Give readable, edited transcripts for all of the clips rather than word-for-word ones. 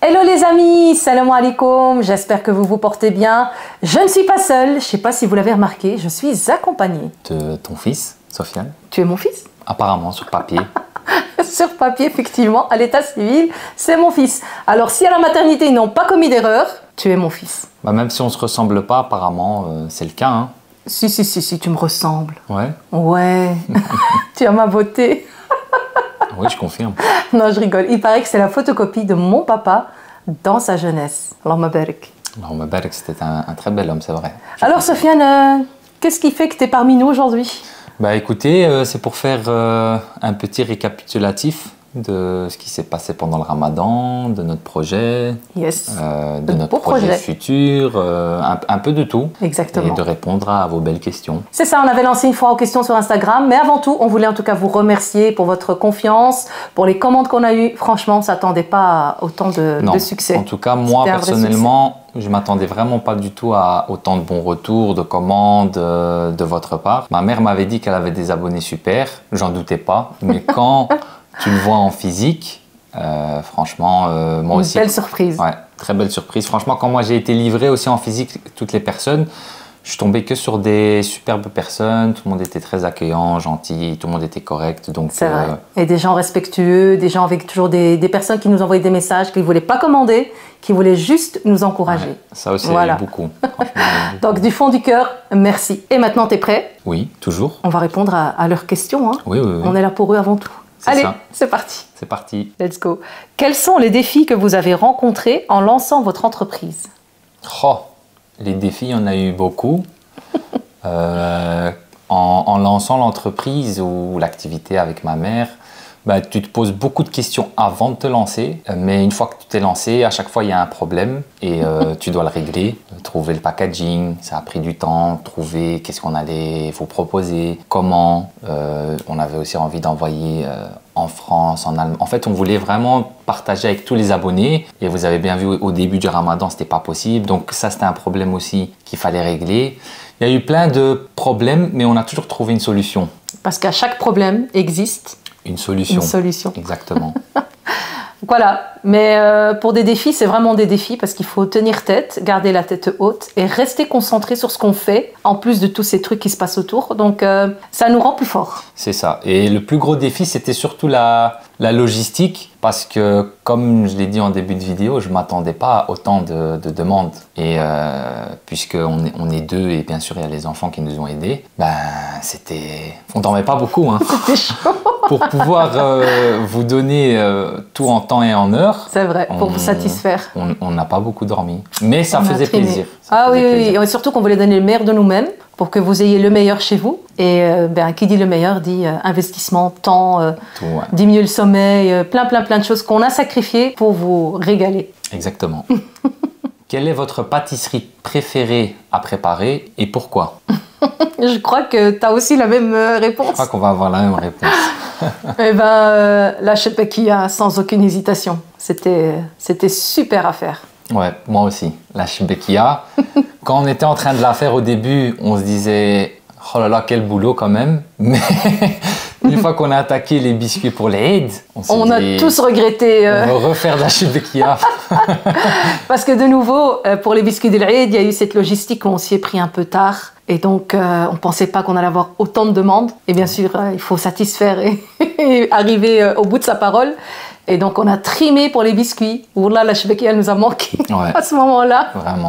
Hello les amis, salam alaikum, j'espère que vous vous portez bien. Je ne suis pas seule, je ne sais pas si vous l'avez remarqué, je suis accompagnée. De ton fils, Sofiane. Tu es mon fils? Apparemment, sur papier. Sur papier, effectivement, à l'état civil, c'est mon fils. Alors si à la maternité ils n'ont pas commis d'erreur, tu es mon fils. Bah, même si on ne se ressemble pas, apparemment, c'est le cas. Hein. Si, tu me ressembles. Ouais. Ouais, tu as ma beauté. Oui, je confirme. Non, je rigole. Il paraît que c'est la photocopie de mon papa dans sa jeunesse. Allahumma barik. Allahumma barik, c'était un très bel homme, c'est vrai. Alors Sofiane, qu'est-ce qui fait que tu es parmi nous aujourd'hui? Bah écoutez, c'est pour faire un petit récapitulatif de ce qui s'est passé pendant le Ramadan, de notre projet, Yes. de notre projet futur, un peu de tout. Exactement. Et de répondre à vos belles questions. C'est ça, on avait lancé une fois aux questions sur Instagram, mais avant tout, on voulait en tout cas vous remercier pour votre confiance, pour les commandes qu'on a eues. Franchement, on ne s'attendait pas à autant de succès. En tout cas, moi personnellement, je ne m'attendais vraiment pas du tout à autant de bons retours, de commandes de votre part. Ma mère m'avait dit qu'elle avait des abonnés super, j'en doutais pas, mais quand tu le vois en physique, franchement, moi aussi. Une belle surprise. Ouais, très belle surprise. Franchement, quand moi j'ai été livré aussi en physique, toutes les personnes, je suis tombé que sur des superbes personnes. Tout le monde était très accueillant, gentil, tout le monde était correct. C'est vrai. Et des gens respectueux, des gens avec toujours des personnes qui nous envoyaient des messages, qui ne voulaient pas commander, qui voulaient juste nous encourager. Ouais, ça aussi, voilà. Beaucoup. Donc, du fond du cœur, merci. Et maintenant, tu es prêt? Oui, toujours. On va répondre à leurs questions. Hein. Oui. On est là pour eux avant tout. Allez, c'est parti. C'est parti. Let's go. Quels sont les défis que vous avez rencontrés en lançant votre entreprise? Les défis, il y en a eu beaucoup. En lançant l'entreprise ou l'activité avec ma mère, bah, tu te poses beaucoup de questions avant de te lancer. Mais une fois que tu t'es lancé, à chaque fois, il y a un problème et tu dois le régler. Trouver le packaging, ça a pris du temps. Trouver qu'est-ce qu'on allait vous proposer, comment. On avait aussi envie d'envoyer en France, en Allemagne. En fait, on voulait vraiment partager avec tous les abonnés. Et vous avez bien vu, au début du Ramadan, c'était pas possible. Donc ça, c'était un problème aussi qu'il fallait régler. Il y a eu plein de problèmes, mais on a toujours trouvé une solution. Parce qu'à chaque problème existe une solution. Une solution. Exactement. Voilà, mais pour des défis, c'est vraiment des défis parce qu'il faut tenir tête, garder la tête haute et rester concentré sur ce qu'on fait, en plus de tous ces trucs qui se passent autour. Donc, ça nous rend plus forts. C'est ça. Et le plus gros défi, c'était surtout la logistique parce que, comme je l'ai dit en début de vidéo, je ne m'attendais pas à autant de demandes. Et puisqu'on est deux et bien sûr, il y a les enfants qui nous ont aidés, ben, on ne dormait pas beaucoup. Hein. C'était chaud. Pour pouvoir vous donner tout en temps et en heure. C'est vrai, pour vous satisfaire. On n'a pas beaucoup dormi, mais ça faisait plaisir. Oui, et surtout qu'on voulait donner le meilleur de nous-mêmes pour que vous ayez le meilleur chez vous. Et qui dit le meilleur dit investissement, temps, diminuer le sommeil, plein de choses qu'on a sacrifiées pour vous régaler. Exactement. Quelle est votre pâtisserie préférée à préparer et pourquoi? Je crois que tu as aussi la même réponse. Je crois qu'on va avoir la même réponse. Eh ben, la shebekia, sans aucune hésitation. C'était super à faire. Ouais, moi aussi. La shebekia. Quand on était en train de la faire au début, on se disait « Oh là là, quel boulot quand même !» Mais une fois qu'on a attaqué les biscuits pour les Eid, on a tous regretté. On va refaire de la shebekia. Parce que de nouveau, pour les biscuits de l'Eid, il y a eu cette logistique où on s'y est pris un peu tard. Et donc, on ne pensait pas qu'on allait avoir autant de demandes. Et bien sûr, il faut satisfaire et arriver au bout de sa parole. Et donc, on a trimé pour les biscuits. Oula, la shebekia nous a manqué à ce moment-là. Vraiment.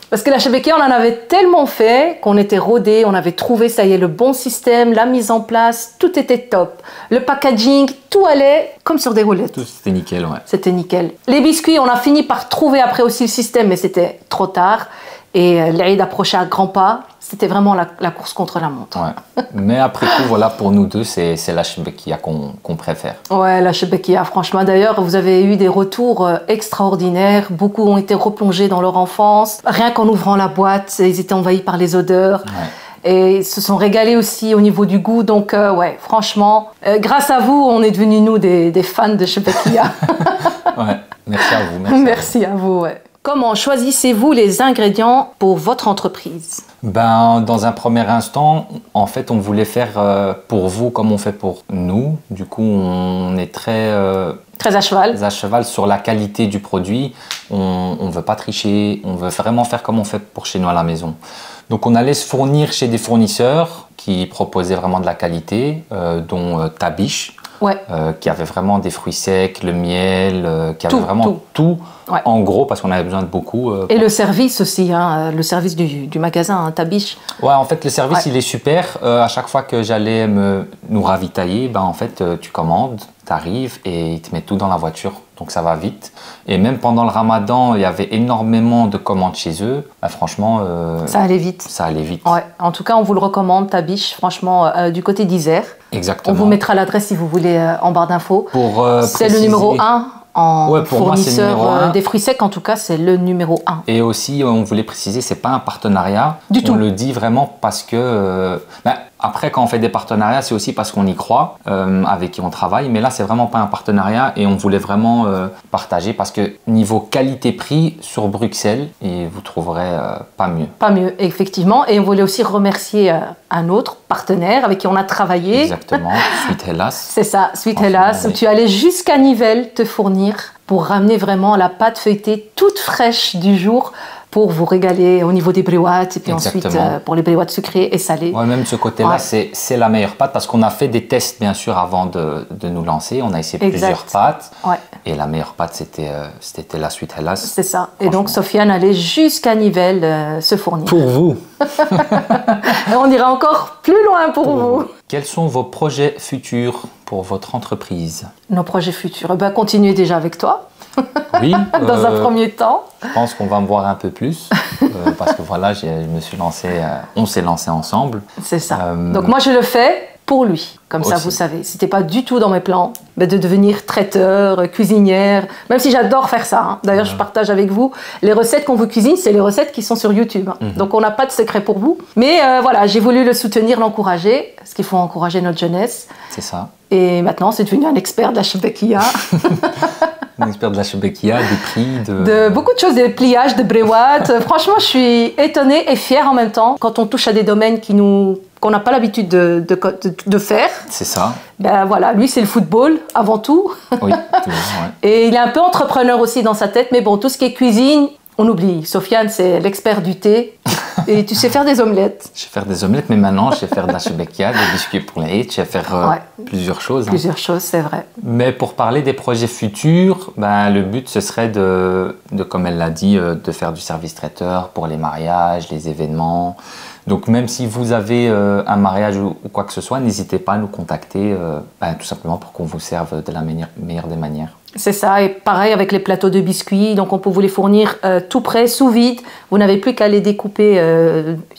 Parce que la shebekia, on en avait tellement fait qu'on était rodés, on avait trouvé, ça y est, le bon système, la mise en place, tout était top. Le packaging, tout allait comme sur des roulettes. Tout, c'était nickel, ouais. C'était nickel. Les biscuits, on a fini par trouver après aussi le système, mais c'était trop tard. Et l'Eid approchait à grands pas. C'était vraiment la course contre la montre. Ouais. Mais après tout, voilà, pour nous deux, c'est la shebekia qu'on préfère. Ouais, la shebekia, franchement. D'ailleurs, vous avez eu des retours extraordinaires. Beaucoup ont été replongés dans leur enfance. Rien qu'en ouvrant la boîte, ils étaient envahis par les odeurs. Ouais. Et ils se sont régalés aussi au niveau du goût. Donc, ouais, franchement, grâce à vous, on est devenus, nous, des fans de shebekia. Ouais, merci à vous. Merci à vous, ouais. Comment choisissez-vous les ingrédients pour votre entreprise? Ben, dans un premier instant, en fait, on voulait faire pour vous comme on fait pour nous. Du coup, on est très à cheval sur la qualité du produit. On ne veut pas tricher, on veut vraiment faire comme on fait pour chez nous à la maison. Donc, on allait se fournir chez des fournisseurs qui proposaient vraiment de la qualité, dont Tabiche. Ouais. Qui avait vraiment des fruits secs, le miel, qui avait vraiment tout ouais. En gros parce qu'on avait besoin de beaucoup. Et le service aussi, hein, le service du magasin, hein, Tabiche. Ouais, en fait le service il est super. À chaque fois que j'allais nous ravitailler, ben, en fait tu commandes, tu arrives et ils te mettent tout dans la voiture. Donc ça va vite. Et même pendant le Ramadan, il y avait énormément de commandes chez eux. Ben, franchement, ça allait vite. Ça allait vite. Ouais. En tout cas, on vous le recommande, Tabiche, franchement, du côté d'Isère. Exactement. On vous mettra l'adresse si vous voulez en barre d'infos. C'est le numéro 1 en fournisseur moi, des fruits secs. En tout cas, c'est le numéro 1. Et aussi, on voulait préciser, c'est pas un partenariat. Du tout. On le dit vraiment parce que... après, quand on fait des partenariats, c'est aussi parce qu'on y croit, avec qui on travaille. Mais là, c'est vraiment pas un partenariat et on voulait vraiment partager parce que niveau qualité-prix sur Bruxelles, et vous trouverez pas mieux. Pas mieux, effectivement. Et on voulait aussi remercier un autre partenaire avec qui on a travaillé. Exactement, Sweet Hellas. C'est ça, Sweet Hellas, où tu allais jusqu'à Nivelles te fournir pour ramener vraiment la pâte feuilletée toute fraîche du jour pour vous régaler au niveau des bréouates et puis ensuite pour les bréouates sucrées et salées. Ouais, même ce côté-là, c'est la meilleure pâte parce qu'on a fait des tests bien sûr avant de nous lancer. On a essayé plusieurs pâtes et la meilleure pâte c'était la Sweet Hellas. C'est ça. Et donc Sofiane allait jusqu'à Nivelles se fournir. Pour vous. Et on ira encore plus loin pour vous. Quels sont vos projets futurs pour votre entreprise? Nos projets futurs, continuer déjà avec toi. Oui. Dans un premier temps. Je pense qu'on va me voir un peu plus parce que voilà, je me suis lancé, on s'est lancé ensemble. C'est ça. Donc moi je le fais pour lui, comme aussi. Ça vous savez. C'était pas du tout dans mes plans de devenir traiteur, cuisinière, même si j'adore faire ça. Hein. D'ailleurs, je partage avec vous les recettes qu'on vous cuisine, c'est les recettes qui sont sur YouTube. Hein. Donc on n'a pas de secret pour vous. Mais voilà, j'ai voulu le soutenir, l'encourager, parce qu'il faut encourager notre jeunesse. C'est ça. Et maintenant, c'est devenu un expert de la shebekia. Un expert de la shebekia, des prix, de beaucoup de choses, des pliages, de bréouates. Franchement, je suis étonnée et fière en même temps quand on touche à des domaines qu'on n'a pas l'habitude de faire. C'est ça. Ben voilà, lui c'est le football avant tout. Oui, toujours, ouais. Et il est un peu entrepreneur aussi dans sa tête, mais bon, tout ce qui est cuisine, on oublie. Sofiane, c'est l'expert du thé. Et tu sais faire des omelettes. Je sais faire des omelettes, mais maintenant, je sais faire de la shebekia, des biscuits pour les hits, je sais faire plusieurs choses. Plusieurs choses, c'est vrai. Mais pour parler des projets futurs, le but, ce serait comme elle l'a dit, de faire du service traiteur pour les mariages, les événements. Donc, même si vous avez un mariage ou quoi que ce soit, n'hésitez pas à nous contacter, tout simplement pour qu'on vous serve de la meilleure des manières. C'est ça, et pareil avec les plateaux de biscuits, donc on peut vous les fournir tout prêt, sous vide. Vous n'avez plus qu'à les découper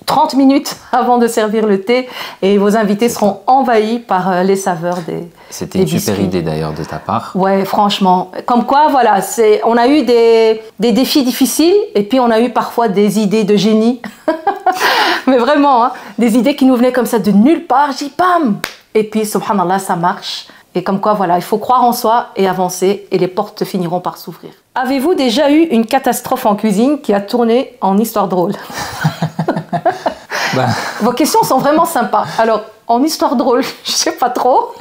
30 minutes avant de servir le thé et vos invités seront envahis par les saveurs des biscuits. C'était une super idée d'ailleurs de ta part. Ouais, franchement. Comme quoi, voilà, on a eu des défis difficiles et puis on a eu parfois des idées de génie. Mais vraiment, hein, des idées qui nous venaient comme ça de nulle part, j'ai bam. Et puis, subhanallah, ça marche. Et comme quoi, voilà, il faut croire en soi et avancer et les portes finiront par s'ouvrir. Avez-vous déjà eu une catastrophe en cuisine qui a tourné en histoire drôle? Vos questions sont vraiment sympas. Alors, en histoire drôle, je sais pas trop.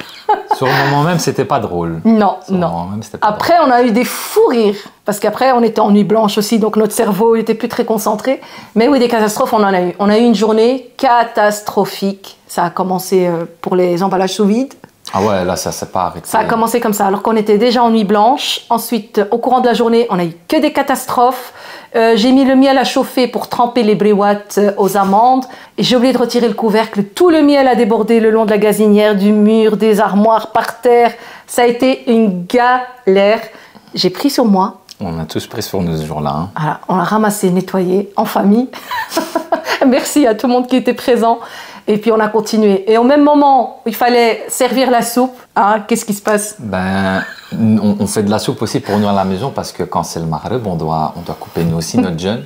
Sur le moment même, c'était pas drôle. Non, non. Après, on a eu des fous rires. Parce qu'après, on était en nuit blanche aussi, donc notre cerveau n'était plus très concentré. Mais oui, des catastrophes, on en a eu. On a eu une journée catastrophique. Ça a commencé pour les emballages sous vide. Ah ouais, là, ça s'est pas arrêté. Ça a commencé comme ça, alors qu'on était déjà en nuit blanche. Ensuite, au courant de la journée, on a eu que des catastrophes. J'ai mis le miel à chauffer pour tremper les bréouates aux amandes. Et j'ai oublié de retirer le couvercle. Tout le miel a débordé le long de la gazinière, du mur, des armoires, par terre. Ça a été une galère. J'ai pris sur moi. On a tous pris sur nous ce jour-là. Hein. Voilà, on a ramassé, nettoyé, en famille. Merci à tout le monde qui était présent. Et puis on a continué. Et au même moment où il fallait servir la soupe, hein, qu'est-ce qui se passe? On fait de la soupe aussi pour nous à la maison parce que quand c'est le Maghreb, on doit couper nous aussi notre jeûne.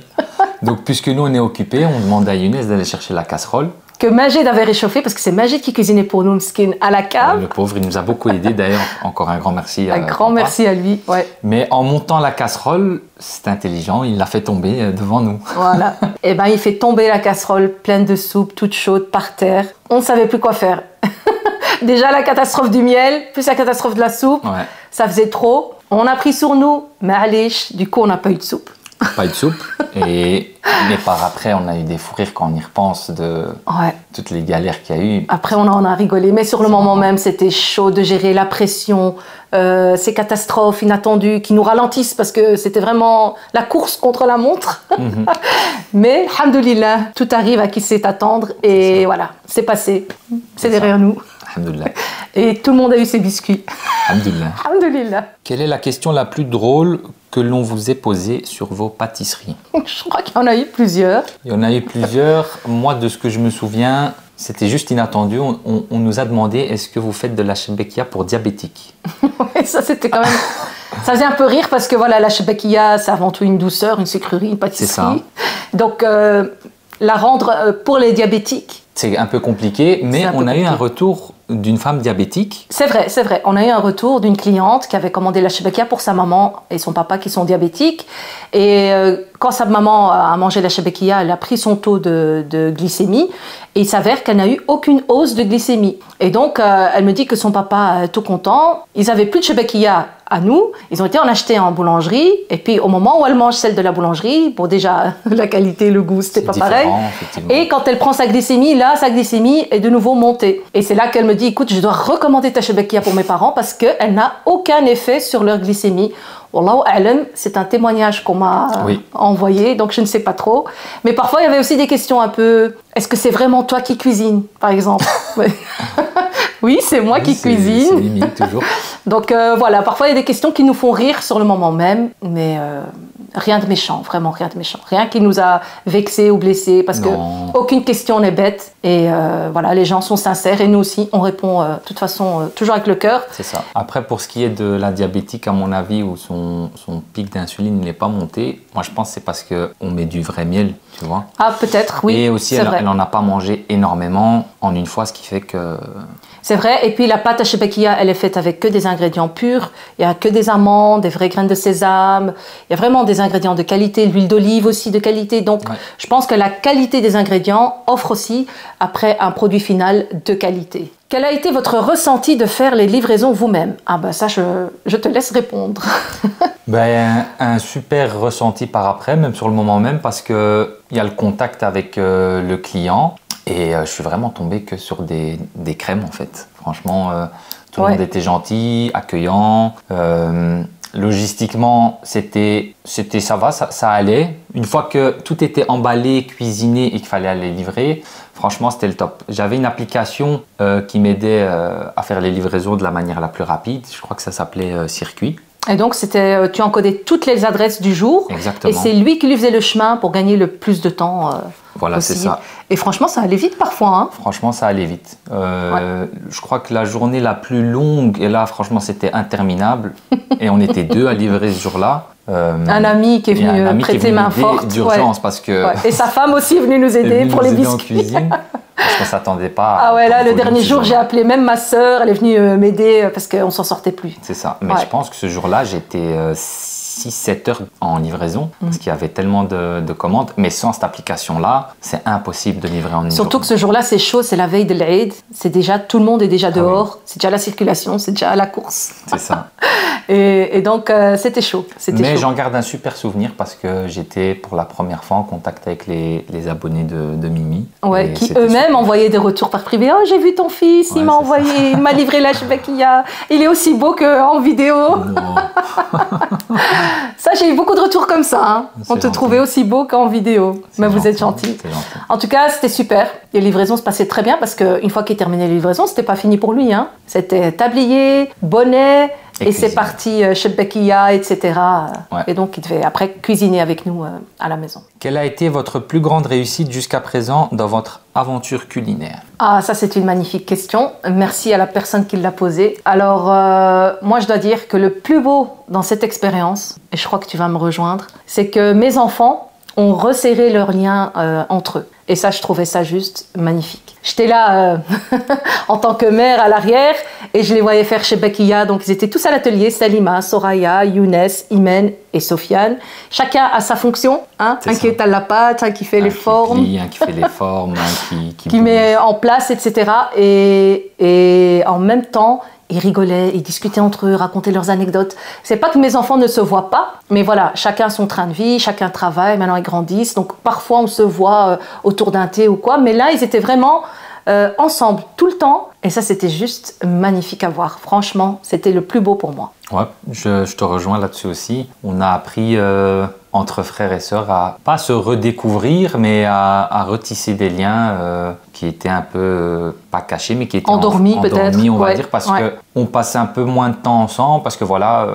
Donc puisque nous on est occupés, on demande à Younes d'aller chercher la casserole. que Majid avait réchauffé, parce que c'est Majid qui cuisinait pour nous, Mskin, à la cave. Le pauvre, il nous a beaucoup aidé. D'ailleurs, encore un grand merci. Un grand merci à lui, ouais. Mais en montant la casserole, c'est intelligent, il l'a fait tomber devant nous. Voilà. Et ben, il fait tomber la casserole pleine de soupe, toute chaude, par terre. On ne savait plus quoi faire. Déjà, la catastrophe du miel, plus la catastrophe de la soupe, ça faisait trop. On a pris sur nous, mais allez, du coup, on n'a pas eu de soupe. Pas eu de soupe. Mais par après, on a eu des fous rires quand on y repense de toutes les galères qu'il y a eu. Après, on en a rigolé. Mais sur le moment même, c'était chaud de gérer la pression, ces catastrophes inattendues qui nous ralentissent parce que c'était vraiment la course contre la montre. Mais, alhamdoulilah, tout arrive à qui sait attendre. Et voilà, c'est passé. C'est derrière nous. Alhamdoulilah. Et tout le monde a eu ses biscuits. Alhamdoulilah. Alhamdoulilah. Quelle est la question la plus drôle que l'on vous ait posée sur vos pâtisseries? Je crois qu'il y en a eu plusieurs. Il y en a eu plusieurs. Moi, de ce que je me souviens, c'était juste inattendu. On nous a demandé, est-ce que vous faites de la shebekia pour diabétiques? Oui, ça c'était quand même... Ça faisait un peu rire parce que voilà, la shebekia, c'est avant tout une douceur, une sucrerie, une pâtisserie. C'est ça. Donc, la rendre pour les diabétiques... C'est un peu compliqué, mais on a eu un retour d'une femme diabétique. C'est vrai, c'est vrai. On a eu un retour d'une cliente qui avait commandé la shebekia pour sa maman et son papa qui sont diabétiques. Et quand sa maman a mangé la shebekia, elle a pris son taux de glycémie et il s'avère qu'elle n'a eu aucune hausse de glycémie. Et donc, elle me dit que son papa est tout content. Ils n'avaient plus de shebekia à nous. Ils ont été en acheter en boulangerie. Et puis, au moment où elle mange celle de la boulangerie, bon, déjà, la qualité, le goût, c'était pas pareil. Et quand elle prend sa glycémie, là, sa glycémie est de nouveau montée. Et c'est là qu'elle me dit, écoute, je dois recommander ta shebekia pour mes parents parce qu'elle n'a aucun effet sur leur glycémie. Wallahu a'lam, c'est un témoignage qu'on m'a envoyé, donc je ne sais pas trop. Mais parfois, il y avait aussi des questions un peu... Est-ce que c'est vraiment toi qui cuisines, par exemple? Oui, c'est moi qui cuisine. C'est limite, toujours. Donc voilà, parfois il y a des questions qui nous font rire sur le moment même, mais rien de méchant, vraiment rien de méchant. Rien qui nous a vexés ou blessés, parce qu'aucune question n'est bête. Et voilà, les gens sont sincères et nous aussi, on répond de toute façon toujours avec le cœur. C'est ça. Après, pour ce qui est de la diabétique, à mon avis, où son pic d'insuline n'est pas monté, moi je pense que c'est parce qu'on met du vrai miel, tu vois. Ah, peut-être, oui. Et aussi, elle n'en a pas mangé énormément en une fois, ce qui fait que... C'est vrai, et puis la pâte à shebekia, elle est faite avec que des ingrédients purs. Il n'y a que des amandes, des vraies graines de sésame. Il y a vraiment des ingrédients de qualité, l'huile d'olive aussi de qualité. Donc, je pense que la qualité des ingrédients offre aussi, après, un produit final de qualité. Quel a été votre ressenti de faire les livraisons vous-même? Ah ben ça, je te laisse répondre. Un super ressenti par après, même sur le moment même, parce qu'il y a le contact avec le client. Et je suis vraiment tombé que sur des crèmes en fait. Franchement, tout le monde était gentil, accueillant. Logistiquement, ça va, ça allait. Une fois que tout était emballé, cuisiné et qu'il fallait aller livrer, franchement, c'était le top. J'avais une application qui m'aidait à faire les livraisons de la manière la plus rapide. Je crois que ça s'appelait Circuit. Et donc, tu encodais toutes les adresses du jour. Exactement. Et c'est lui qui lui faisait le chemin pour gagner le plus de temps voilà, c'est ça. Et franchement, ça allait vite parfois. Hein. Franchement, ça allait vite. Je crois que la journée la plus longue, et là, franchement, c'était interminable. Et on était deux à livrer ce jour-là. Un ami qui est venu prêter main forte. D'urgence parce que... Et sa femme aussi est venue nous aider pour les biscuits. En cuisine. Parce qu'on ne s'attendait pas à... Ah ouais, là, le dernier jour, j'ai appelé même ma sœur. Elle est venue m'aider parce qu'on ne s'en sortait plus. C'est ça. Mais je pense que ce jour-là, j'étais 6-7 heures en livraison parce qu'il y avait tellement de commandes. Mais sans cette application-là, c'est impossible de livrer en une Surtout que ce jour-là, c'est chaud, c'est la veille de l'Aïd. C'est déjà, tout le monde est déjà dehors. C'est déjà la circulation, c'est déjà la course. C'est ça. Et donc, c'était chaud. Mais j'en garde un super souvenir parce que j'étais pour la première fois en contact avec les abonnés de Mimi. Ouais, qui eux-mêmes envoyaient des retours par privé. Oh, j'ai vu ton fils, il m'a envoyé, il m'a livré la shebekia. Il est aussi beau qu'en vidéo. Ça, j'ai eu beaucoup de retours comme ça. Hein. On te trouvait aussi beau qu'en vidéo. Mais vous êtes gentil. En tout cas, c'était super. Les livraisons se passaient très bien parce qu'une fois qu'il terminait les livraisons, c'était pas fini pour lui. Hein. C'était tablier, bonnet. Et c'est parti, shebekia, etc. Et donc, il devait après cuisiner avec nous à la maison. Quelle a été votre plus grande réussite jusqu'à présent dans votre aventure culinaire? Ah, ça, c'est une magnifique question. Merci à la personne qui l'a posée. Alors, moi, je dois dire que le plus beau dans cette expérience, et je crois que tu vas me rejoindre, c'est que mes enfants ont resserré leurs liens entre eux. Et ça, je trouvais ça juste magnifique. J'étais là en tant que mère à l'arrière et je les voyais faire chez Bekia. Donc, ils étaient tous à l'atelier. Salima, Soraya, Younes, Imen et Sofiane. Chacun a sa fonction. Hein, un qui est à la pâte, un qui fait les formes. Un qui fait les formes, un qui met en place, etc. Et en même temps, ils rigolaient, ils discutaient entre eux, racontaient leurs anecdotes. C'est pas que mes enfants ne se voient pas, mais voilà, chacun son train de vie, chacun travaille, maintenant ils grandissent. Donc parfois on se voit autour d'un thé ou quoi, mais là ils étaient vraiment ensemble tout le temps. Et ça, c'était juste magnifique à voir. Franchement, c'était le plus beau pour moi. Ouais, je te rejoins là-dessus aussi. On a appris entre frères et sœurs à pas se redécouvrir, mais à retisser des liens qui étaient un peu pas cachés, mais qui étaient endormis peut-être. On va dire, parce que on passait un peu moins de temps ensemble, parce que voilà,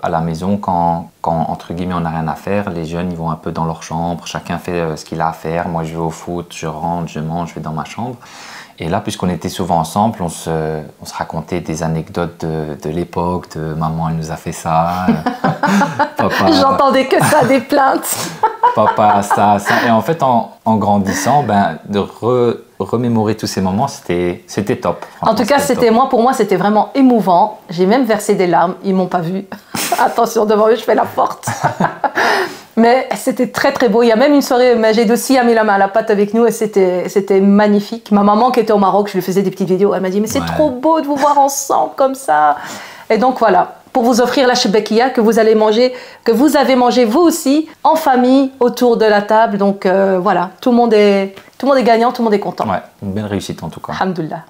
à la maison, quand entre guillemets on n'a rien à faire, les jeunes ils vont un peu dans leur chambre, chacun fait ce qu'il a à faire. Moi, je vais au foot, je rentre, je mange, je vais dans ma chambre. Et là, puisqu'on était souvent ensemble, on se racontait des anecdotes de l'époque, de maman, elle nous a fait ça. Papa, j'entendais que ça, des plaintes. Papa, ça. Et en fait, en grandissant, de remémorer tous ces moments, c'était top. En tout cas, pour moi, c'était vraiment émouvant. J'ai même versé des larmes. Ils m'ont pas vu. Attention, devant eux, je fais la porte. Mais c'était très très beau. Il y a même une soirée, Majed aussi a mis la main à la pâte avec nous et c'était magnifique. Ma maman qui était au Maroc, je lui faisais des petites vidéos. Elle m'a dit mais c'est trop beau de vous voir ensemble comme ça. Et donc voilà, pour vous offrir la shebekia que vous allez manger, que vous avez mangé vous aussi en famille autour de la table. Donc voilà, tout le monde est gagnant, tout le monde est content. Ouais, une belle réussite en tout cas. Alhamdoulilah.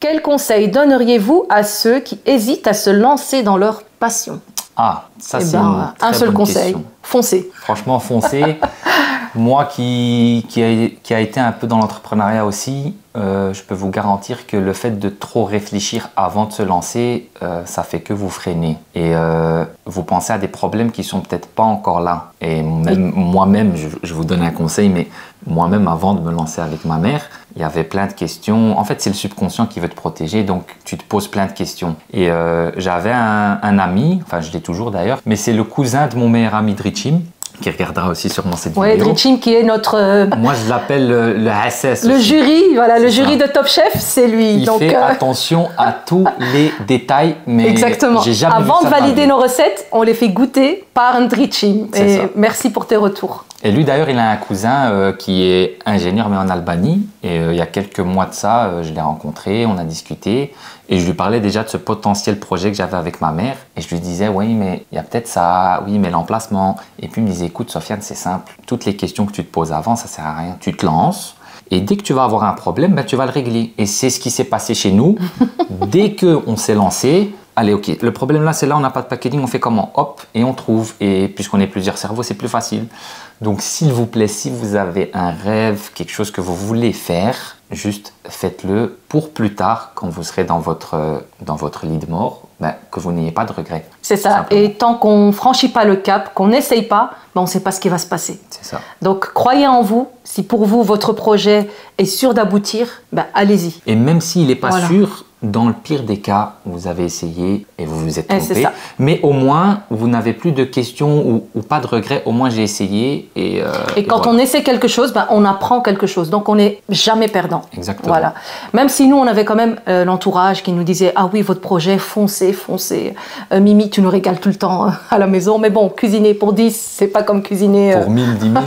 Quel conseil donneriez-vous à ceux qui hésitent à se lancer dans leur passion? Ah, ça c'est une très un seul bonne conseil, question. Foncez. Franchement, foncez. Moi qui a été un peu dans l'entrepreneuriat aussi, je peux vous garantir que le fait de trop réfléchir avant de se lancer, ça fait que vous freinez. Et vous pensez à des problèmes qui sont peut-être pas encore là. Et moi-même, je vous donne un conseil, mais moi-même, avant de me lancer avec ma mère, il y avait plein de questions. En fait, c'est le subconscient qui veut te protéger, donc tu te poses plein de questions. Et j'avais un ami, enfin je l'ai toujours d'ailleurs, mais c'est le cousin de mon meilleur ami Drichim, qui regardera aussi sûrement cette vidéo. Oui, Drichim qui est notre... Moi, je l'appelle le HSS. Le jury, voilà, le jury de Top Chef, c'est lui. Il fait attention à tous les détails, mais exactement. J'ai jamais Avant vu ça de valider nos recettes, on les fait goûter par un Drichim. Et ça. Merci pour tes retours. Et lui, d'ailleurs, il a un cousin qui est ingénieur, mais en Albanie. Et il y a quelques mois de ça, je l'ai rencontré, on a discuté. Et je lui parlais déjà de ce potentiel projet que j'avais avec ma mère. Et je lui disais, oui, mais il y a peut-être ça, oui, mais l'emplacement. Et puis il me disait, écoute, Sofiane, c'est simple. Toutes les questions que tu te poses avant, ça sert à rien. Tu te lances. Et dès que tu vas avoir un problème, tu vas le régler. Et c'est ce qui s'est passé chez nous. Dès qu'on s'est lancé, allez, ok, le problème là, c'est là, on n'a pas de packaging, on fait comment? Hop, et on trouve. Et puisqu'on est plusieurs cerveaux, c'est plus facile. Donc, s'il vous plaît, si vous avez un rêve, quelque chose que vous voulez faire, juste faites-le pour plus tard, quand vous serez dans votre lit de mort, que vous n'ayez pas de regrets. C'est ça. Et tant qu'on ne franchit pas le cap, qu'on n'essaye pas, on ne sait pas ce qui va se passer. C'est ça. Donc, croyez en vous. Si pour vous, votre projet est sûr d'aboutir, allez-y. Et même s'il n'est pas sûr, dans le pire des cas, vous avez essayé et vous vous êtes trompé. Mais au moins, vous n'avez plus de questions ou pas de regrets. Au moins, j'ai essayé. Et quand on essaie quelque chose, on apprend quelque chose. Donc, on n'est jamais perdant. Exactement. Voilà. Même si nous, on avait quand même l'entourage qui nous disait « Ah oui, votre projet, foncez, foncez. Mimi, tu nous régales tout le temps à la maison. » Mais bon, cuisiner pour 10, c'est pas comme cuisiner... Pour 1000, 10 000.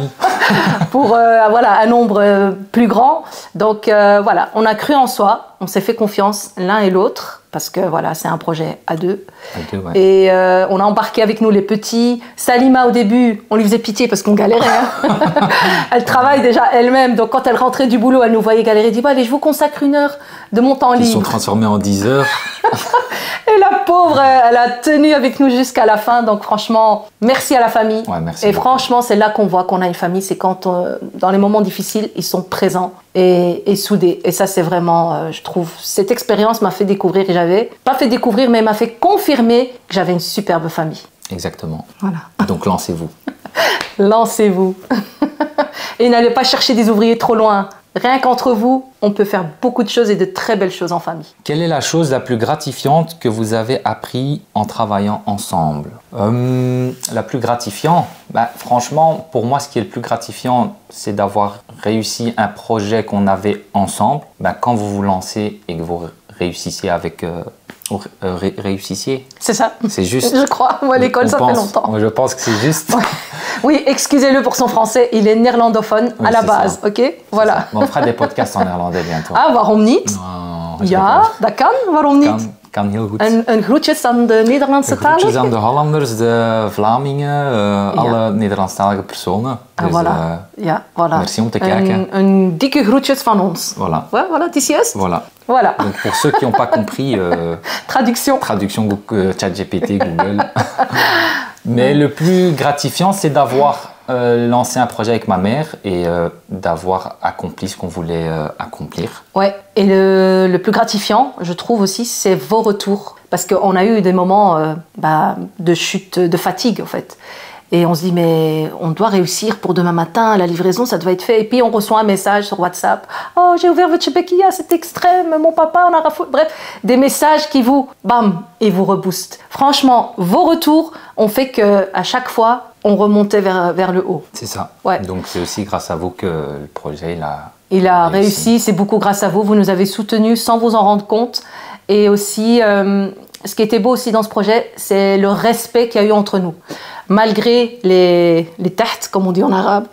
Pour voilà, un nombre plus grand. Donc, voilà, on a cru en soi. On s'est fait confiance l'un et l'autre parce que voilà, c'est un projet à deux. Ouais. Et on a embarqué avec nous les petits. Salima, au début, on lui faisait pitié parce qu'on galérait. Hein. Elle travaille déjà elle-même. Donc, quand elle rentrait du boulot, elle nous voyait galérer. Elle dit, allez, je vous consacre 1 heure de mon temps libre. Ils sont transformés en 10 heures. Et la pauvre, elle a tenu avec nous jusqu'à la fin. Donc, franchement, merci à la famille. Ouais, merci et beaucoup. franchement, c'est là qu'on voit qu'on a une famille. C'est quand, dans les moments difficiles, ils sont présents et soudés. Et ça, c'est vraiment, je trouve, cette expérience m'a fait découvrir, pas fait découvrir, mais m'a fait confirmer que j'avais une superbe famille. Exactement. Voilà. Donc, lancez-vous. Lancez-vous. Et n'allez pas chercher des ouvriers trop loin. Rien qu'entre vous, on peut faire beaucoup de choses et de très belles choses en famille. Quelle est la chose la plus gratifiante que vous avez appris en travaillant ensemble? La plus gratifiante, franchement, pour moi, ce qui est le plus gratifiant, c'est d'avoir réussi un projet qu'on avait ensemble. Quand vous vous lancez et que vous réussissiez avec... réussissiez. C'est ça. C'est juste. Je crois. Moi, l'école, ça fait longtemps. Je pense que c'est juste. Oui, excusez-le pour son français. Il est néerlandophone à la base. Ça. Ok, voilà. On fera des podcasts en néerlandais bientôt. Ah, waarom niet? Ja, dat kan. Waarom niet? Kan heel goed. Een groetjes aan de Nederlandse talen. Groetjes aan de Hollanders, de Vlamingen, alle Nederlandstalige personen. Dus, ja, voilà. Merci om te kijken. Een dikke groetjes van ons. Voilà. Ouais, voilà, het is juist. Voilà. Donc pour ceux qui n'ont pas compris, traduction ChatGPT, Google. Mais le plus gratifiant, c'est d'avoir lancé un projet avec ma mère et d'avoir accompli ce qu'on voulait accomplir. Ouais, et le plus gratifiant, je trouve aussi, c'est vos retours. Parce qu'on a eu des moments de chute, de fatigue en fait. Et on se dit, mais on doit réussir pour demain matin, la livraison, ça doit être fait. Et puis on reçoit un message sur WhatsApp. Oh, j'ai ouvert votre Shebekia, c'est extrême, mon papa, on a raffolé. Bref, des messages qui vous, bam, et vous reboostent. Franchement, vos retours ont fait qu'à chaque fois, on remontait vers le haut. C'est ça. Ouais. Donc c'est aussi grâce à vous que le projet, il a réussi. C'est beaucoup grâce à vous. Vous nous avez soutenus sans vous en rendre compte. Et aussi, ce qui était beau aussi dans ce projet, c'est le respect qu'il y a eu entre nous. Malgré les tahts, comme on dit en arabe,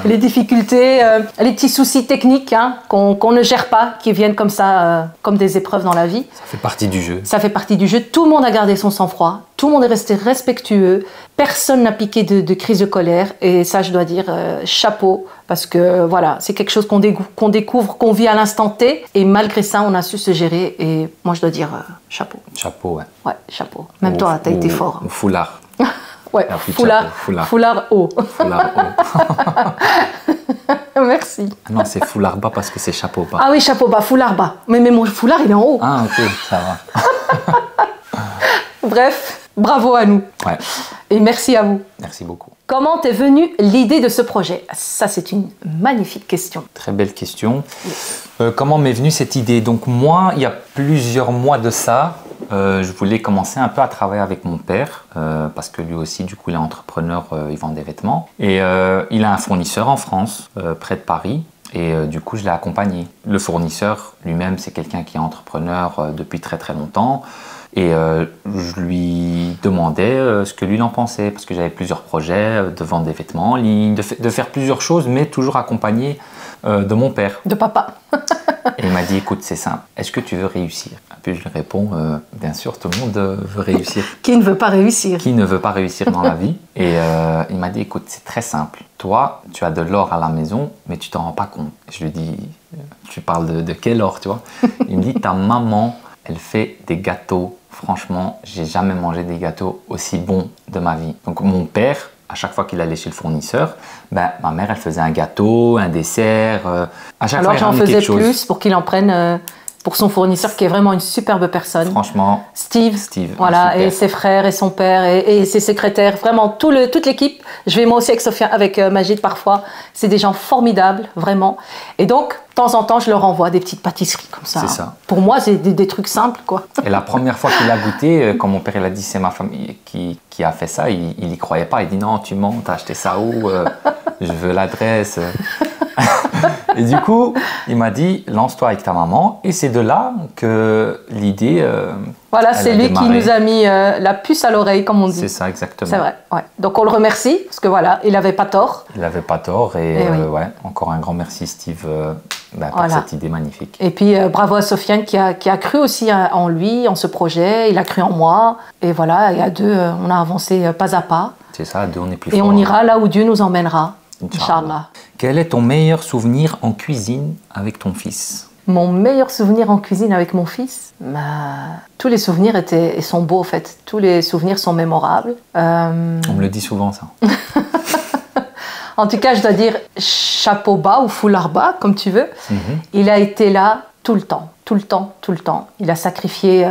les difficultés, les petits soucis techniques qu'on ne gère pas, qui viennent comme ça, comme des épreuves dans la vie. Ça fait partie du jeu. Ça fait partie du jeu. Tout le monde a gardé son sang-froid. Tout le monde est resté respectueux. Personne n'a piqué de crise de colère. Et ça, je dois dire, chapeau. Parce que voilà, c'est quelque chose qu'on découvre, qu'on vit à l'instant T. Et malgré ça, on a su se gérer. Et moi, je dois dire, chapeau. Chapeau, ouais. Ouais, chapeau. Même toi, t'as été fort. Foulard. Ouais, foulard haut. Foulard haut. Merci. Non, c'est foulard bas parce que c'est chapeau bas. Ah oui, chapeau bas, foulard bas. Mais mon foulard, il est en haut. Ah, ok, ça va. Bref, bravo à nous. Ouais. Et merci à vous. Merci beaucoup. Comment t'es venue l'idée de ce projet? Ça, c'est une magnifique question. Très belle question. Oui. Comment m'est venue cette idée? Donc moi, il y a plusieurs mois de ça, je voulais commencer un peu à travailler avec mon père, parce que lui aussi, du coup, il est entrepreneur, il vend des vêtements. Et il a un fournisseur en France, près de Paris. Et du coup, je l'ai accompagné. Le fournisseur lui-même, c'est quelqu'un qui est entrepreneur depuis très très longtemps. Et je lui demandais ce que lui en pensait, parce que j'avais plusieurs projets de vendre des vêtements en ligne, de faire plusieurs choses, mais toujours accompagné de mon père. De papa. Et il m'a dit, écoute, c'est simple, est-ce que tu veux réussir? Et puis je lui réponds, bien sûr, tout le monde veut réussir. Qui ne veut pas réussir? Qui ne veut pas réussir dans la vie? Et il m'a dit, écoute, c'est très simple. Toi, tu as de l'or à la maison, mais tu t'en rends pas compte. Je lui dis, tu parles de quel or, tu vois? Il me dit, ta maman, elle fait des gâteaux. Franchement, j'ai jamais mangé des gâteaux aussi bons de ma vie. Donc mon père, à chaque fois qu'il allait chez le fournisseur, ma mère, elle faisait un gâteau, un dessert. À chaque fois, j'en faisais plus pour qu'il en prenne pour son fournisseur, qui est vraiment une superbe personne. Franchement, Steve voilà, et ses frères et son père et ses secrétaires, vraiment toute l'équipe. Je vais moi aussi avec Majid parfois. C'est des gens formidables, vraiment. Et donc, de temps en temps, je leur envoie des petites pâtisseries comme ça. C'est ça. Pour moi, c'est des trucs simples, quoi. Et la première fois qu'il a goûté, quand mon père il a dit c'est ma famille qui a fait ça, il y croyait pas. Il dit non, tu mens, t'as acheté ça où? Je veux l'adresse. Et du coup, il m'a dit lance-toi avec ta maman. Et c'est de là que l'idée. Voilà, c'est lui qui nous a mis la puce à l'oreille, comme on dit. C'est ça, exactement. C'est vrai. Ouais. Donc on le remercie parce que voilà, il n'avait pas tort. Il n'avait pas tort et oui. Ouais, encore un grand merci Steve pour cette idée magnifique. Et puis bravo à Sofiane qui a cru aussi en lui, en ce projet. Il a cru en moi. Et voilà, et à deux, on a avancé pas à pas. C'est ça, à deux, on est plus fort. Et on ira là où Dieu nous emmènera. Inch'Allah. Quel est ton meilleur souvenir en cuisine avec ton fils? Mon meilleur souvenir en cuisine avec mon fils, tous les souvenirs sont beaux en fait. Tous les souvenirs sont mémorables. On me le dit souvent ça. En tout cas, je dois dire chapeau bas ou foulard bas, comme tu veux. Il a été là tout le temps, tout le temps, tout le temps. Il a sacrifié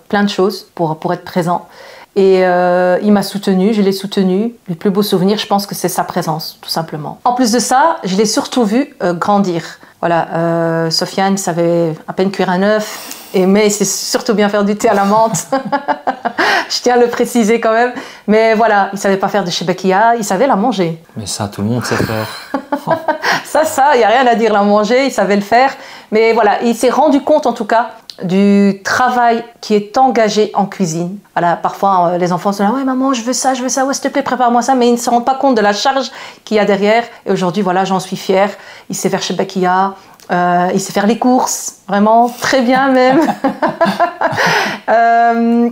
plein de choses pour être présent. Et il m'a soutenue, je l'ai soutenue. Le plus beau souvenir, je pense que c'est sa présence, tout simplement. En plus de ça, je l'ai surtout vu grandir. Voilà, Sofiane savait à peine cuire un œuf, mais il sait surtout bien faire du thé à la menthe. Je tiens à le préciser quand même. Mais voilà, il savait pas faire de shebekia, il savait la manger. Mais ça, tout le monde sait faire. Ça, il n'y a rien à dire, la manger, il savait le faire. Mais voilà, il s'est rendu compte en tout cas du travail qui est engagé en cuisine. Voilà, parfois les enfants sont là, ouais maman, je veux ça, ouais s'il te plaît, prépare-moi ça, mais ils ne se rendent pas compte de la charge qu'il y a derrière. Et aujourd'hui, voilà, j'en suis fière. Il sait faire shebekia. Il sait faire les courses, vraiment très bien même.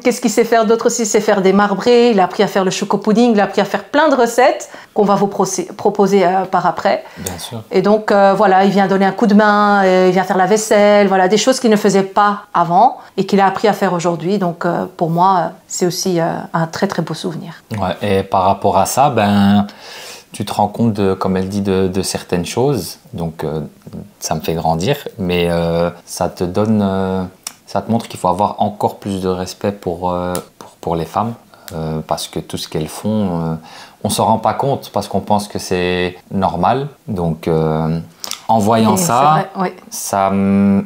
Qu'est-ce qu'il sait faire d'autre aussi? Il sait faire des marbrés, il a appris à faire le choco-pudding, il a appris à faire plein de recettes qu'on va vous proposer par après. Bien sûr. Et donc voilà, il vient donner un coup de main, il vient faire la vaisselle, voilà, des choses qu'il ne faisait pas avant et qu'il a appris à faire aujourd'hui. Donc pour moi, c'est aussi un très très beau souvenir. Ouais, et par rapport à ça, tu te rends compte, comme elle dit, de certaines choses. Donc, ça me fait grandir. Mais ça te montre qu'il faut avoir encore plus de respect pour les femmes. Parce que tout ce qu'elles font, on ne s'en rend pas compte parce qu'on pense que c'est normal. Donc, en voyant ça, vrai, oui. ça me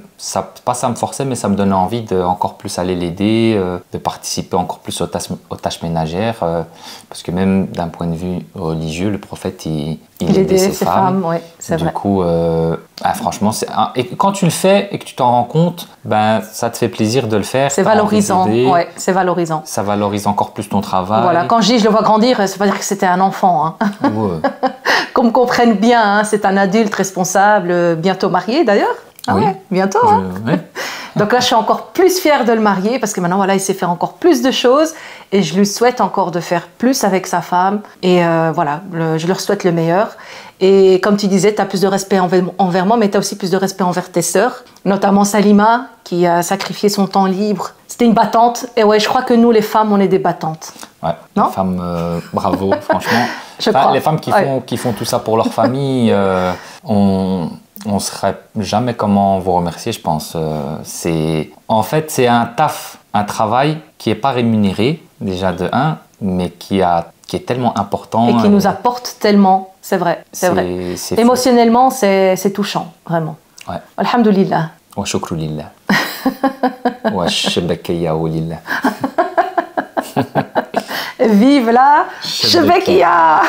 forçait, mais ça me donnait envie de encore plus aller l'aider, de participer encore plus aux tâches ménagères, parce que même d'un point de vue religieux, le prophète, il aidait ses femmes. Oui, c'est vrai. Du coup, franchement, et quand tu le fais et que tu t'en rends compte, ça te fait plaisir de le faire. C'est valorisant, ouais, c'est valorisant. Ça valorise encore plus ton travail. Voilà, quand je dis je le vois grandir, ça veut pas dire que c'était un enfant. Hein. Ouais. Qu'on me comprenne bien, hein, c'est un adulte responsable, bientôt marié d'ailleurs. Ah oui. Ouais, bientôt. Ouais. Donc là, je suis encore plus fière de le marier parce que maintenant, voilà, il sait faire encore plus de choses et je lui souhaite encore de faire plus avec sa femme. Et voilà, je leur souhaite le meilleur. Et comme tu disais, tu as plus de respect envers moi, mais tu as aussi plus de respect envers tes sœurs, notamment Salima, qui a sacrifié son temps libre. C'était une battante. Et ouais, je crois que nous, les femmes, on est des battantes. Ouais, non les femmes, bravo, franchement. Je crois. Les femmes qui font tout ça pour leur famille, on ne saurait jamais comment vous remercier, je pense. En fait, c'est un travail qui n'est pas rémunéré, déjà de 1, mais qui est tellement important. Et qui nous apporte tellement, c'est vrai. Émotionnellement, c'est touchant, vraiment. Ouais. Alhamdulillah. Wa shukru lillah. Wa shebekia lillah. Vive la shebekia.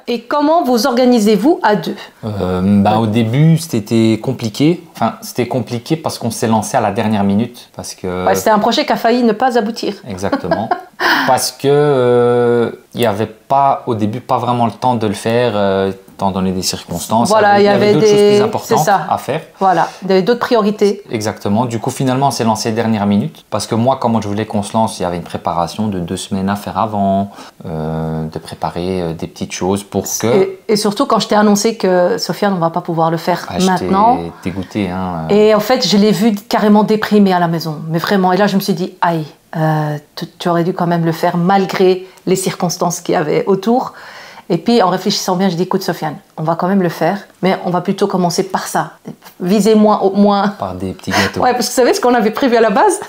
Et comment vous organisez-vous à deux? Au début, c'était compliqué. Enfin, c'était compliqué parce qu'on s'est lancé à la dernière minute. Parce que... Ouais, c'était un projet qui a failli ne pas aboutir. Exactement. Parce que il n'y avait pas, au début, pas vraiment le temps de le faire, étant donné des circonstances. Voilà, il y avait d'autres choses plus importantes à faire. Voilà, il y avait d'autres priorités. Exactement. Du coup, finalement, on s'est lancé dernière minute. Parce que moi, comment je voulais qu'on se lance, il y avait une préparation de 2 semaines à faire avant, de préparer des petites choses pour que... Et surtout, quand je t'ai annoncé que Sofiane, on ne va pas pouvoir le faire maintenant. J'étais dégoûté. Hein. Et en fait, je l'ai vu carrément déprimé à la maison. Mais vraiment, et là, je me suis dit, aïe, tu aurais dû quand même le faire malgré les circonstances qu'il y avait autour. Et puis, en réfléchissant bien, je dis, écoute Sofiane, on va quand même le faire, mais on va plutôt commencer par ça. Viser moins. Par des petits gâteaux. Ouais, parce que vous savez ce qu'on avait prévu à la base?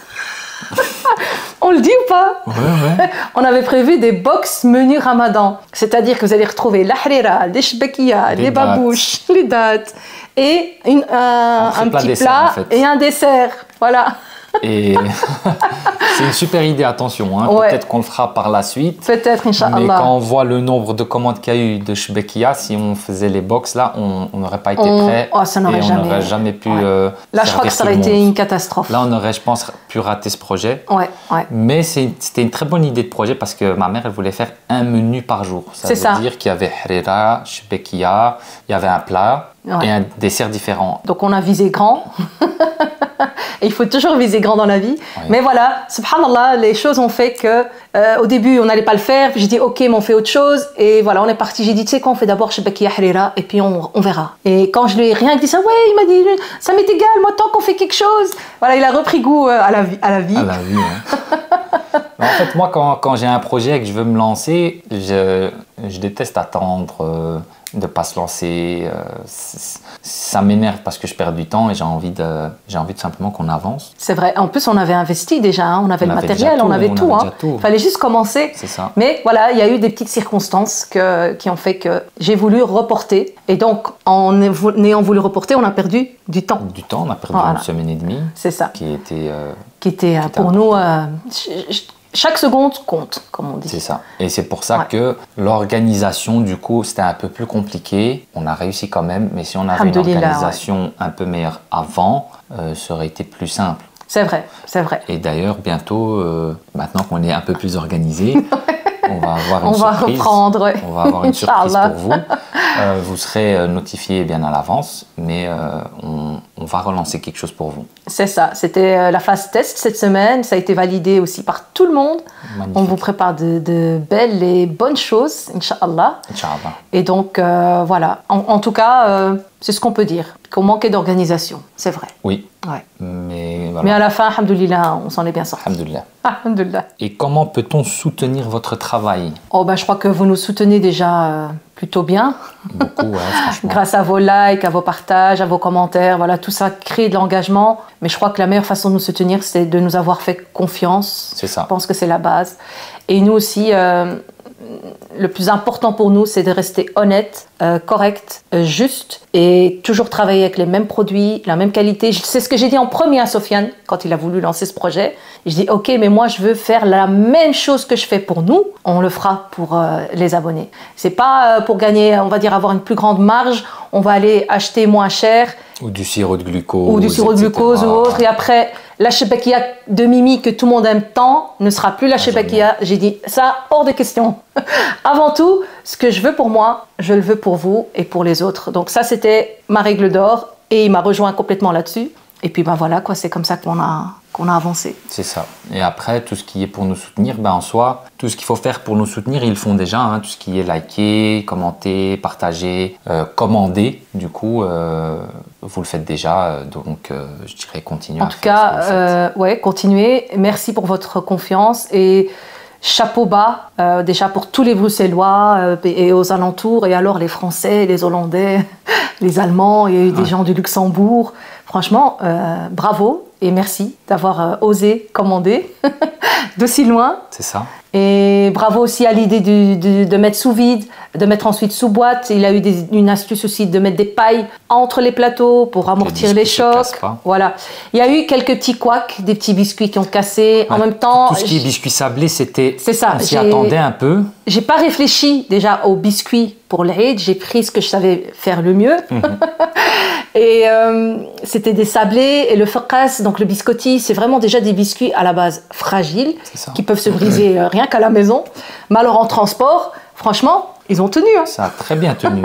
On le dit ou pas? Ouais. On avait prévu des box menus Ramadan. C'est-à-dire que vous allez retrouver l'harira, des shbekia, les babouches, les dattes, et un petit plat en fait. Et un dessert. Voilà. Et c'est une super idée, attention. Hein. Ouais. Peut-être qu'on le fera par la suite. Peut-être, Inch'Allah. Mais quand on voit le nombre de commandes qu'il y a eu de shbekia, si on faisait les box là, on n'aurait pas été prêt. Oh, ça n'aurait jamais... on n'aurait jamais pu. Là, je crois que ça aurait été une catastrophe. Là, on aurait, je pense, pu rater ce projet. Ouais. Mais c'était une très bonne idée de projet parce que ma mère, elle voulait faire un menu par jour. Ça veut dire qu'il y avait harira, shbekia, il y avait un plat et un dessert différent. Donc, on a visé grand. Et il faut toujours viser grand dans la vie. Oui. Mais voilà, subhanallah, les choses ont fait que au début, on n'allait pas le faire. Puis j'ai dit, ok, mais on fait autre chose. Et voilà, on est parti. J'ai dit, tu sais quoi, on fait d'abord shebekia harira et puis on verra. Et quand je lui ai rien dit ça, ouais, il m'a dit, ça m'est égal, moi, tant qu'on fait quelque chose. Voilà, il a repris goût à la vie. À la vie, hein. En fait, moi, quand j'ai un projet et que je veux me lancer, Je déteste attendre, de pas se lancer. Ça m'énerve parce que je perds du temps et j'ai envie de simplement qu'on avance. C'est vrai. En plus, on avait investi déjà. Hein. On avait le matériel, on avait tout. Il fallait juste commencer. C'est ça. Mais voilà, il y a eu des petites circonstances qui ont fait que j'ai voulu reporter. Et donc, en ayant voulu reporter, on a perdu du temps. Du temps, on a perdu une semaine et demie. C'est ça. Qui était pour nous... chaque seconde compte, comme on dit. C'est ça. Et c'est pour ça que l'organisation, du coup, c'était un peu plus compliqué. On a réussi quand même, mais si on avait une organisation un peu meilleure avant, ça aurait été plus simple. C'est vrai, c'est vrai. Et d'ailleurs, bientôt, maintenant qu'on est un peu plus organisé, on va avoir une surprise. Reprendre. On va avoir une surprise pour vous. Vous serez notifié bien à l'avance, mais on va relancer quelque chose pour vous. C'est ça. C'était la phase test cette semaine. Ça a été validé aussi par tout le monde. Magnifique. On vous prépare de belles et bonnes choses, Inch'Allah. Inch'Allah. Et donc, voilà. En tout cas, c'est ce qu'on peut dire. Qu'on manquait d'organisation. C'est vrai. Oui. Ouais. Mais à la fin, alhamdoulilah, on s'en est bien sorti. Alhamdoulilah. Alhamdoulilah. Et comment peut-on soutenir votre travail? Je crois que vous nous soutenez déjà plutôt bien. Beaucoup, franchement. Grâce à vos likes, à vos partages, à vos commentaires. Voilà, tout ça crée de l'engagement. Mais je crois que la meilleure façon de nous soutenir, c'est de nous avoir fait confiance. C'est ça. Je pense que c'est la base. Et nous aussi... le plus important pour nous, c'est de rester honnête, correct, juste et toujours travailler avec les mêmes produits, la même qualité. C'est ce que j'ai dit en premier à Sofiane quand il a voulu lancer ce projet. Je dis ok, mais moi je veux faire la même chose que je fais pour nous. On le fera pour les abonnés. C'est pas pour gagner, on va dire avoir une plus grande marge. On va aller acheter moins cher. Ou du sirop de glucose. Ou du sirop de glucose ou autre. Et après, la shebakia de Mimi que tout le monde aime tant ne sera plus la shebakia. J'ai dit ça hors de question. Avant tout, ce que je veux pour moi, je le veux pour vous et pour les autres. Donc ça, c'était ma règle d'or et il m'a rejoint complètement là-dessus. Et puis voilà, c'est comme ça qu'on a avancé. C'est ça. Et après, tout ce qui est pour nous soutenir, en soi, tout ce qu'il faut faire pour nous soutenir, ils le font déjà. Hein, tout ce qui est liker, commenter, partager, commander, du coup, vous le faites déjà. Donc, je dirais continuez. En tout cas, continuez. Merci pour votre confiance et chapeau bas, déjà pour tous les Bruxellois et aux alentours, et alors les Français, les Hollandais, les Allemands, il y a eu des gens du Luxembourg. Franchement, bravo et merci d'avoir osé commander d'aussi loin. C'est ça. Et bravo aussi à l'idée de mettre sous vide, de mettre ensuite sous boîte. Il a eu une astuce aussi de mettre des pailles entre les plateaux pour amortir les chocs. Voilà. Il y a eu quelques petits couacs, des petits biscuits qui ont cassé. En même temps, tout ce qui est biscuits sablés, c'était. C'est ça. On s'y attendait un peu. J'ai pas réfléchi déjà aux biscuits pour l'Aïd. J'ai pris ce que je savais faire le mieux. Et c'était des sablés et le faqas, donc le biscotti, c'est vraiment déjà des biscuits à la base fragiles qui peuvent se briser rien qu'à la maison. Mais alors en transport, franchement, ils ont tenu. Hein. Ça a très bien tenu.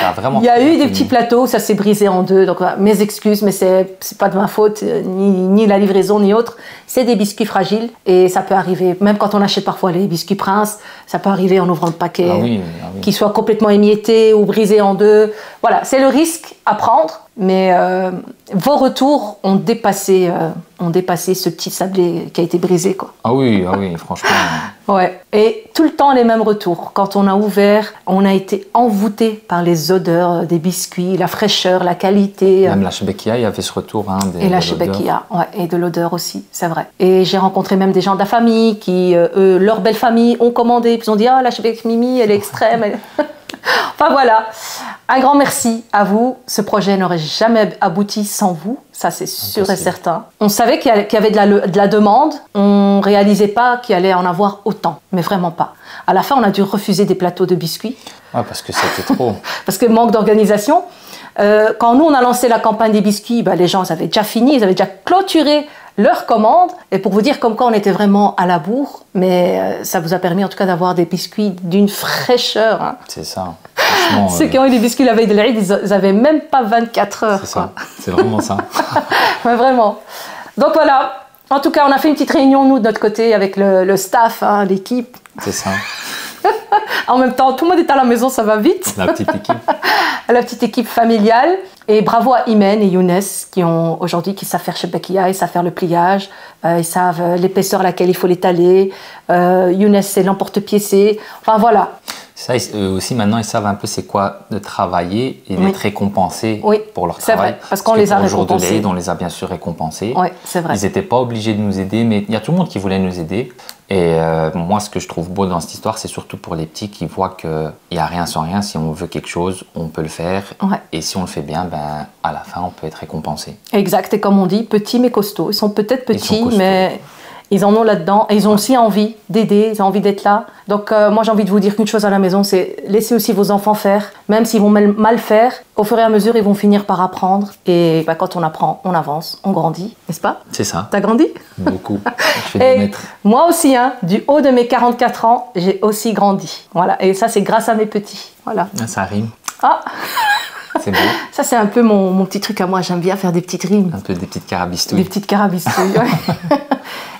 Ça a vraiment. Il y a eu des petits plateaux, ça s'est brisé en deux. Donc mes excuses, mais c'est pas de ma faute, ni la livraison ni autre. C'est des biscuits fragiles et ça peut arriver. Même quand on achète parfois les biscuits Prince, ça peut arriver en ouvrant le paquet, qu'ils soient complètement émiettés ou brisés en deux. Voilà, c'est le risque à prendre. Mais vos retours ont dépassé ce petit sablé qui a été brisé, quoi. Ah oui, franchement. Ouais. Et tout le temps les mêmes retours. Quand on a ouvert, on a été envoûté par les odeurs des biscuits, la fraîcheur, la qualité. Même la shebekia, il y avait ce retour. Et la shebekia, et de l'odeur aussi, c'est vrai. Et j'ai rencontré même des gens de la famille qui, eux, leur belle famille, ont commandé. Puis ils ont dit, la shebekia Mimi, elle est extrême. Enfin voilà, un grand merci à vous. Ce projet n'aurait jamais abouti sans vous, ça c'est sûr et certain. On savait qu'il y avait de la demande, on ne réalisait pas qu'il allait en avoir autant, mais vraiment pas. À la fin, on a dû refuser des plateaux de biscuits. Ah, parce que c'était trop. Parce que manque d'organisation. Quand nous, on a lancé la campagne des biscuits, les gens avaient déjà fini, ils avaient déjà clôturé leur commande. Et pour vous dire comme quoi on était vraiment à la bourre, mais ça vous a permis en tout cas d'avoir des biscuits d'une fraîcheur. Hein. C'est ça. Ceux qui ont eu des biscuits la veille de l'Aïd, ils n'avaient même pas 24 heures. C'est ça, c'est vraiment ça. Ouais, vraiment. Donc voilà, en tout cas on a fait une petite réunion nous de notre côté avec le staff, hein, l'équipe. C'est ça. En même temps, tout le monde est à la maison, ça va vite. La petite équipe. La petite équipe familiale. Et bravo à Imen et Younes qui savent faire shebekia, ils savent faire le pliage, ils savent l'épaisseur à laquelle il faut l'étaler. Younes, c'est l'emporte-piécé. Enfin voilà. Ça, eux aussi, maintenant, ils savent un peu c'est quoi de travailler et d'être récompensés pour leur travail. C'est vrai, parce qu'on les a récompensés. Pour le jour de l'aide, on les a bien sûr récompensés. Oui, c'est vrai. Ils n'étaient pas obligés de nous aider, mais il y a tout le monde qui voulait nous aider. Et moi, ce que je trouve beau dans cette histoire, c'est surtout pour les petits qui voient qu'il n'y a rien sans rien. Si on veut quelque chose, on peut le faire. Ouais. Et si on le fait bien, ben, à la fin, on peut être récompensé. Exact. Et comme on dit, petits mais costauds. Ils sont peut-être petits, mais ils en ont là-dedans. Et ils ont aussi envie d'aider, ils ont envie d'être là. Donc moi, j'ai envie de vous dire qu'une chose à la maison, c'est laissez aussi vos enfants faire. Même s'ils vont mal faire, au fur et à mesure, ils vont finir par apprendre. Et quand on apprend, on avance, on grandit, n'est-ce pas? C'est ça. T'as grandi? Beaucoup. Je vais et moi aussi, hein, du haut de mes 44 ans, j'ai aussi grandi. Voilà. Et ça, c'est grâce à mes petits. Voilà. Ça rime. Ah. C'est beau. Ça, c'est un peu mon petit truc à moi. J'aime bien faire des petites rimes. Un peu des petites carabistouilles. Des petites carabistouilles, ouais.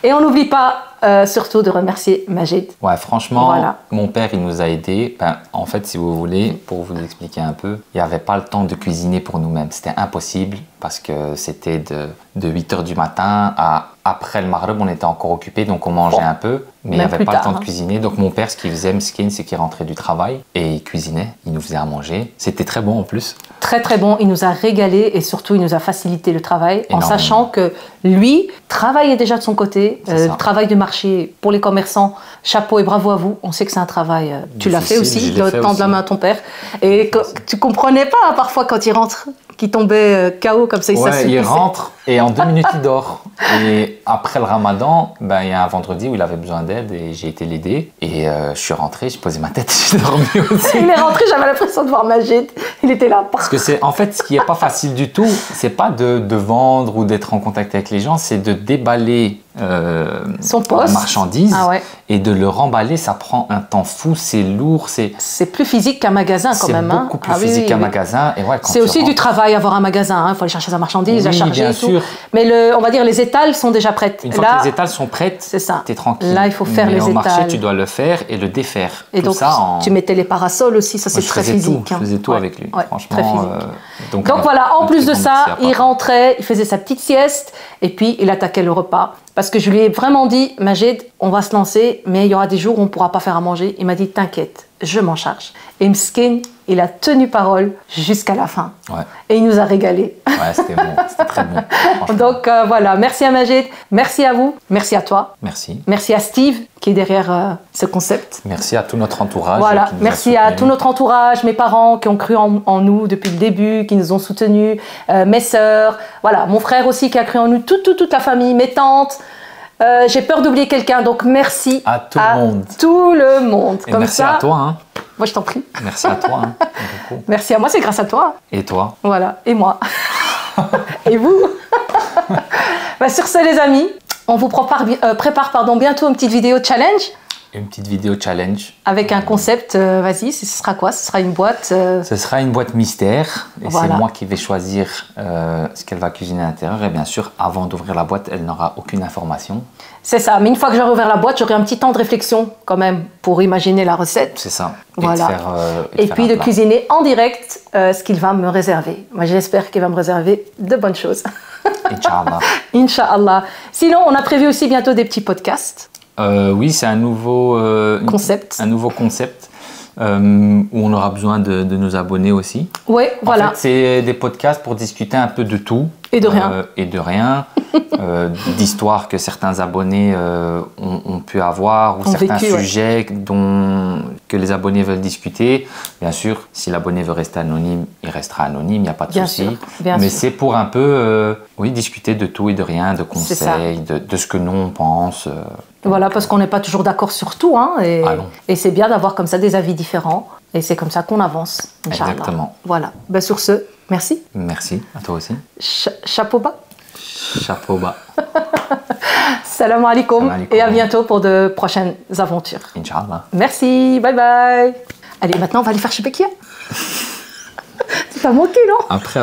Et on n'oublie pas surtout de remercier Majid. Ouais, franchement, mon père, il nous a aidés. Ben, en fait, si vous voulez, pour vous expliquer un peu, il n'y avait pas le temps de cuisiner pour nous-mêmes. C'était impossible parce que c'était de 8h du matin à après le Maghreb, on était encore occupés, donc on mangeait un peu, mais il n'y avait pas le temps de cuisiner. Donc mon père, ce qu'il faisait, Mskin, c'est qu'il rentrait du travail et il cuisinait, il nous faisait à manger. C'était très bon en plus. Très très bon, il nous a régalé et surtout il nous a facilité le travail en sachant que lui travaillait déjà de son côté, travail de marché pour les commerçants, chapeau et bravo à vous, on sait que c'est un travail, tu l'as fait aussi, de tendre la main à ton père et que tu comprenais pas hein, parfois quand il rentre, qui tombait KO comme ça, il rentre et en 2 minutes il dort. Et après le ramadan, ben, il y a un vendredi où il avait besoin d'aide et j'ai été l'aider. Et je suis rentré, j'ai posé ma tête, j'ai dormi aussi. Il est rentré, j'avais l'impression de voir Majid. Il était là. Parce que c'est en fait ce qui n'est pas facile du tout, c'est pas de vendre ou d'être en contact avec les gens, c'est de déballer son poste, marchandise et de le remballer, ça prend un temps fou, c'est lourd, c'est plus physique qu'un magasin quand même. C'est beaucoup plus physique qu'un magasin. Et ouais, c'est aussi du travail avoir un magasin, il faut aller chercher sa marchandise, la charger bien sûr. Tout. Mais on va dire les étals sont déjà prêtes. Une fois que les étals sont prêtes, t'es tranquille. Là, il faut faire les étals. Au marché, tu dois le faire et le défaire. Et tout donc, ça tu mettais les parasols aussi, ça c'est très physique. Je faisais tout avec lui, franchement. Très physique. Donc voilà, en plus de ça, il rentrait, il faisait sa petite sieste et puis il attaquait le repas. Parce que je lui ai vraiment dit, Majid, on va se lancer, mais il y aura des jours où on ne pourra pas faire à manger. Il m'a dit, t'inquiète, je m'en charge. Et Mskin, il a tenu parole jusqu'à la fin. Ouais. Et il nous a régalé. Ouais, c'était bon, c'était très bon. Donc voilà, merci à Majid, merci à vous, merci à toi. Merci. Merci à Steve qui est derrière ce concept. Merci à tout notre entourage. Voilà, merci à tout notre entourage, mes parents qui ont cru en nous depuis le début, qui nous ont soutenus, mes sœurs, voilà, mon frère aussi qui a cru en nous, toute la famille, mes tantes. J'ai peur d'oublier quelqu'un, donc merci à tout le monde. Tout le monde. Et comme merci ça, à toi. Hein. Moi, je t'en prie. Merci à toi. Hein, merci à moi, c'est grâce à toi. Et toi. Voilà, et moi. Et vous. Sur ce, les amis, on vous prépare bientôt une petite vidéo challenge. Une petite vidéo challenge. Avec un concept, vas-y, ce sera quoi? Ce sera une boîte Ce sera une boîte mystère. Et c'est moi qui vais choisir ce qu'elle va cuisiner à l'intérieur. Et bien sûr, avant d'ouvrir la boîte, elle n'aura aucune information. C'est ça. Mais une fois que j'aurai ouvert la boîte, j'aurai un petit temps de réflexion quand même pour imaginer la recette. C'est ça. Voilà. Et puis de cuisiner en direct ce qu'il va me réserver. Moi, j'espère qu'il va me réserver de bonnes choses. Inch'Allah. Inch'Allah. Sinon, on a prévu aussi bientôt des petits podcasts. Oui, c'est un nouveau concept. Un nouveau concept où on aura besoin de nos abonnés aussi. Oui, voilà. En fait, c'est des podcasts pour discuter un peu de tout. Et de rien. D'histoires que certains abonnés ont pu avoir ou certains sujets que les abonnés veulent discuter. Bien sûr, si l'abonné veut rester anonyme, il restera anonyme, il n'y a pas de souci. Mais c'est pour un peu discuter de tout et de rien, de conseils, de ce que nous on pense. Voilà, parce qu'on n'est pas toujours d'accord sur tout. Hein, et c'est bien d'avoir comme ça des avis différents. Et c'est comme ça qu'on avance. Exactement. Voilà. Sur ce, merci. Merci, à toi aussi. Chapeau bas. Chapeau bas. Salam alaikum. Et à bientôt pour de prochaines aventures. Inch'Allah. Merci, bye bye. Allez, maintenant on va aller faire chez Bekia. Tu t'as manqué, non? Après.